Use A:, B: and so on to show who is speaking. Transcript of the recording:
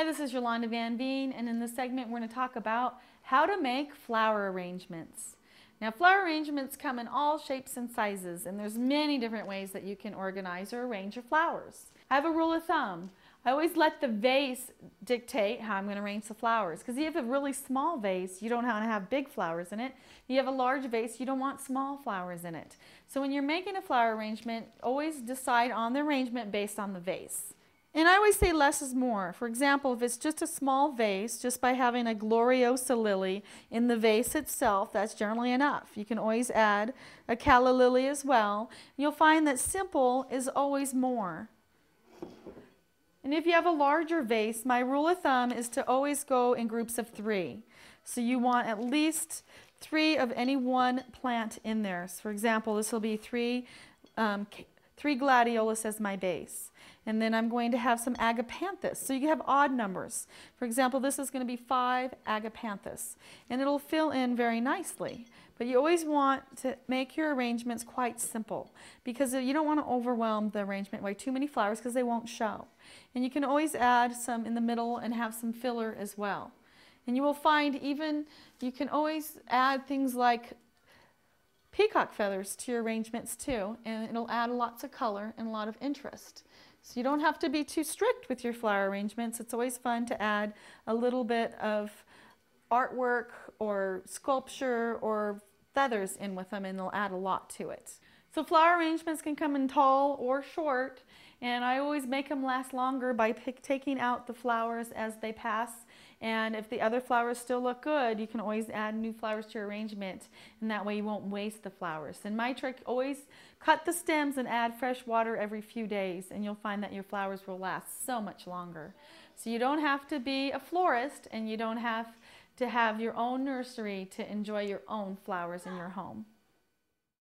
A: this is Yolanda Van Veen, and in this segment we're going to talk about how to make flower arrangements. Now, flower arrangements come in all shapes and sizes, and there's many different ways that you can organize or arrange your flowers. I have a rule of thumb. I always let the vase dictate how I'm going to arrange the flowers, because if you have a really small vase, you don't want to have big flowers in it. If you have a large vase, you don't want small flowers in it. So when you're making a flower arrangement, always decide on the arrangement based on the vase. And I always say less is more. For example, if it's just a small vase, just by having a Gloriosa lily in the vase itself, that's generally enough. You can always add a calla lily as well. You'll find that simple is always more. And if you have a larger vase, my rule of thumb is to always go in groups of 3. So you want at least 3 of any one plant in there. So for example, this will be 3 gladiolus as my base. And then I'm going to have some agapanthus. So you have odd numbers. For example, this is going to be 5 agapanthus. And it'll fill in very nicely. But you always want to make your arrangements quite simple, because you don't want to overwhelm the arrangement by too many flowers, because they won't show. And you can always add some in the middle and have some filler as well. And you will find even you can always add things like peacock feathers to your arrangements too, and it'll add lots of color and a lot of interest. So you don't have to be too strict with your flower arrangements. It's always fun to add a little bit of artwork or sculpture or feathers in with them, and they'll add a lot to it. So flower arrangements can come in tall or short, and I always make them last longer by taking out the flowers as they pass. And if the other flowers still look good, you can always add new flowers to your arrangement, and that way you won't waste the flowers. And my trick, always cut the stems and add fresh water every few days, and you'll find that your flowers will last so much longer. So you don't have to be a florist, and you don't have to have your own nursery to enjoy your own flowers in your home.